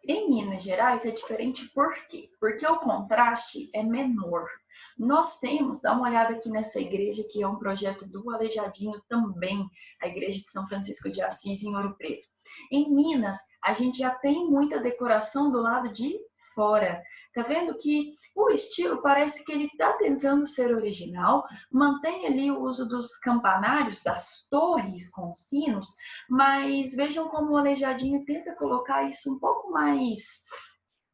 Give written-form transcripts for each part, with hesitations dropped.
Em Minas Gerais é diferente por quê? Porque o contraste é menor. Nós temos, dá uma olhada aqui nessa igreja, que é um projeto do Aleijadinho também, a igreja de São Francisco de Assis, em Ouro Preto. Em Minas, a gente já tem muita decoração do lado de fora. Tá vendo que o estilo parece que ele está tentando ser original, mantém ali o uso dos campanários, das torres com sinos, mas vejam como o Aleijadinho tenta colocar isso um pouco mais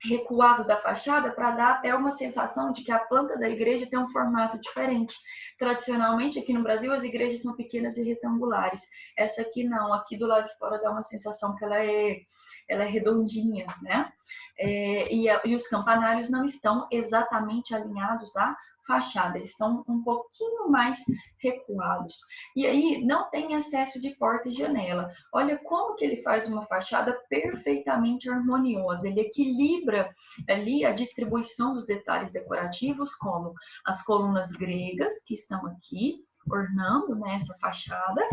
recuado da fachada para dar até uma sensação de que a planta da igreja tem um formato diferente. Tradicionalmente, aqui no Brasil, as igrejas são pequenas e retangulares. Essa aqui não, aqui do lado de fora dá uma sensação que ela é redondinha, né? E os campanários não estão exatamente alinhados à fachada, eles estão um pouquinho mais recuados. E aí não tem excesso de porta e janela. Olha como que ele faz uma fachada perfeitamente harmoniosa. Ele equilibra ali a distribuição dos detalhes decorativos, como as colunas gregas que estão aqui ornando, né, essa fachada,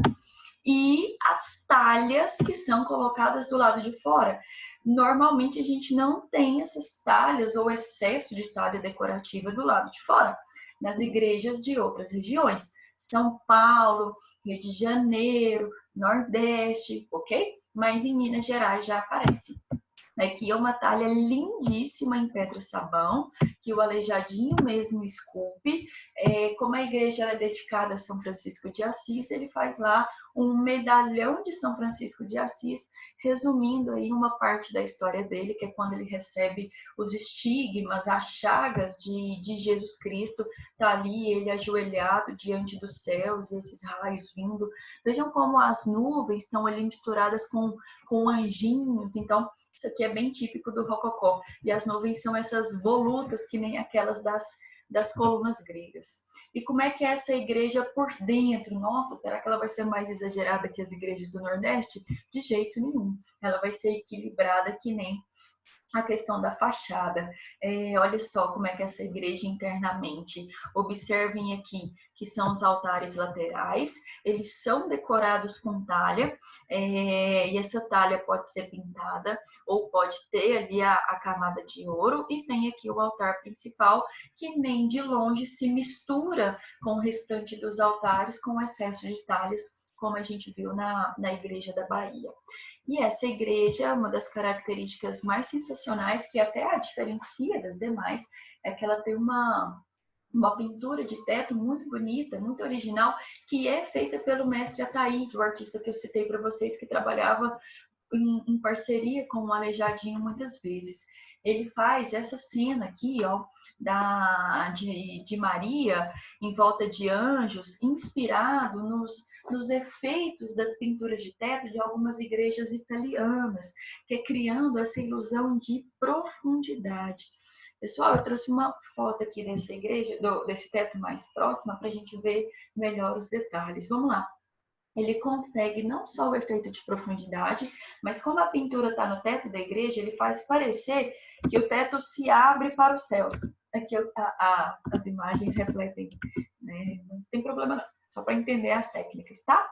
e as talhas que são colocadas do lado de fora. Normalmente a gente não tem essas talhas ou excesso de talha decorativa do lado de fora, nas igrejas de outras regiões. São Paulo, Rio de Janeiro, Nordeste, ok? Mas em Minas Gerais já aparece. Aqui é uma talha lindíssima em pedra-sabão, que o Aleijadinho mesmo esculpe. Como a igreja é dedicada a São Francisco de Assis, ele faz lá um medalhão de São Francisco de Assis, resumindo aí uma parte da história dele, que é quando ele recebe os estigmas, as chagas de Jesus Cristo, tá ali ele ajoelhado diante dos céus, esses raios vindo. Vejam como as nuvens estão ali misturadas com anjinhos, então isso aqui é bem típico do rococó. E as nuvens são essas volutas que nem aquelas das colunas gregas. E como é que é essa igreja por dentro? Nossa, será que ela vai ser mais exagerada que as igrejas do Nordeste? De jeito nenhum. Ela vai ser equilibrada que nem a questão da fachada. Olha só como é que é essa igreja internamente. Observem aqui que são os altares laterais, eles são decorados com talha, e essa talha pode ser pintada ou pode ter ali a camada de ouro, e tem aqui o altar principal, que nem de longe se mistura com o restante dos altares, com excesso de talhas, como a gente viu na igreja da Bahia. E essa igreja, uma das características mais sensacionais, que até a diferencia das demais, é que ela tem uma pintura de teto muito bonita, muito original, que é feita pelo mestre Ataíde, o artista que eu citei para vocês, que trabalhava em parceria com o Aleijadinho muitas vezes. Ele faz essa cena aqui, ó, de Maria em volta de anjos, inspirado nos efeitos das pinturas de teto de algumas igrejas italianas, que é criando essa ilusão de profundidade. Pessoal, eu trouxe uma foto aqui dessa igreja, desse teto mais próximo, para a gente ver melhor os detalhes. Vamos lá. Ele consegue não só o efeito de profundidade, mas como a pintura está no teto da igreja, ele faz parecer que o teto se abre para os céus. Aqui as imagens refletem, né? Não tem problema não, só para entender as técnicas, tá?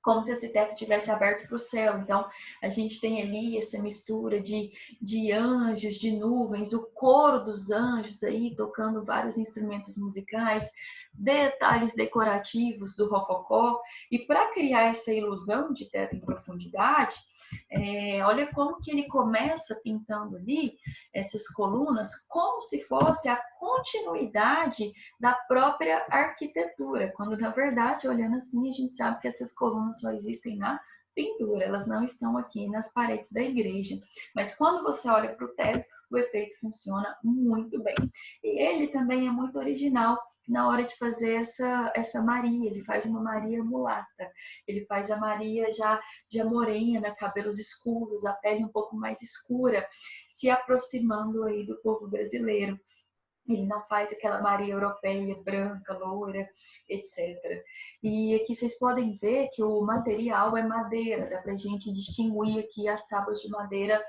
Como se esse teto tivesse aberto para o céu. Então, a gente tem ali essa mistura de anjos, de nuvens, o coro dos anjos aí tocando vários instrumentos musicais, detalhes decorativos do rococó. E para criar essa ilusão de teto em profundidade, olha como que ele começa pintando ali essas colunas como se fosse a continuidade da própria arquitetura, quando na verdade, olhando assim, a gente sabe que essas colunas só existem na pintura, elas não estão aqui nas paredes da igreja. Mas quando você olha para o teto, o efeito funciona muito bem. E ele também é muito original na hora de fazer essa Maria. Ele faz uma Maria mulata, ele faz a Maria já morena, cabelos escuros, a pele um pouco mais escura, se aproximando aí do povo brasileiro. Ele não faz aquela Maria europeia, branca, loura, etc. E aqui vocês podem ver que o material é madeira, dá para a gente distinguir aqui as tábuas de madeira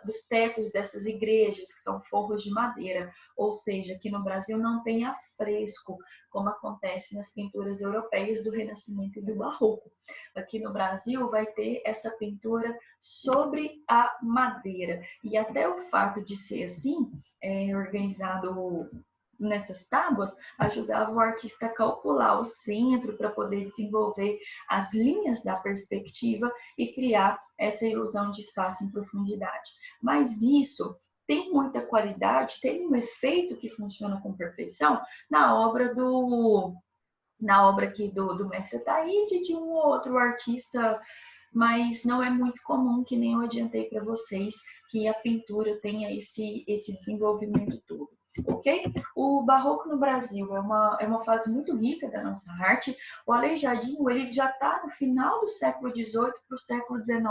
dos tetos dessas igrejas, que são forros de madeira. Ou seja, aqui no Brasil não tem afresco, como acontece nas pinturas europeias do Renascimento e do Barroco. Aqui no Brasil vai ter essa pintura sobre a madeira, e até o fato de ser assim, organizado nessas tábuas, ajudava o artista a calcular o centro para poder desenvolver as linhas da perspectiva e criar essa ilusão de espaço em profundidade. Mas isso tem muita qualidade, tem um efeito que funciona com perfeição na obra aqui do mestre Ataíde, de um ou outro artista, mas não é muito comum, que nem eu adiantei para vocês, que a pintura tenha esse desenvolvimento todo. Ok? O barroco no Brasil é uma fase muito rica da nossa arte. O Aleijadinho ele já está no final do século XVIII para o século XIX,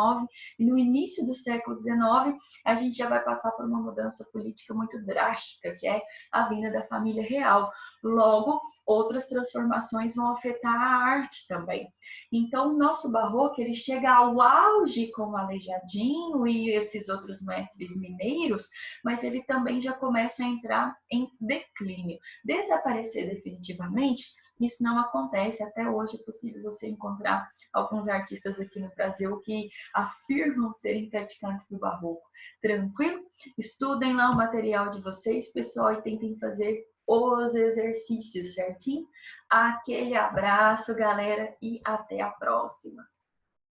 e no início do século XIX a gente já vai passar por uma mudança política muito drástica, que é a vinda da família real. Logo, outras transformações vão afetar a arte também. Então, o nosso barroco ele chega ao auge com o Aleijadinho e esses outros mestres mineiros, mas ele também já começa a entrar em declínio. Desaparecer definitivamente, isso não acontece. Até hoje é possível você encontrar alguns artistas aqui no Brasil que afirmam serem praticantes do barroco. Tranquilo? Estudem lá o material de vocês, pessoal, e tentem fazer os exercícios, certinho? Aquele abraço, galera, e até a próxima!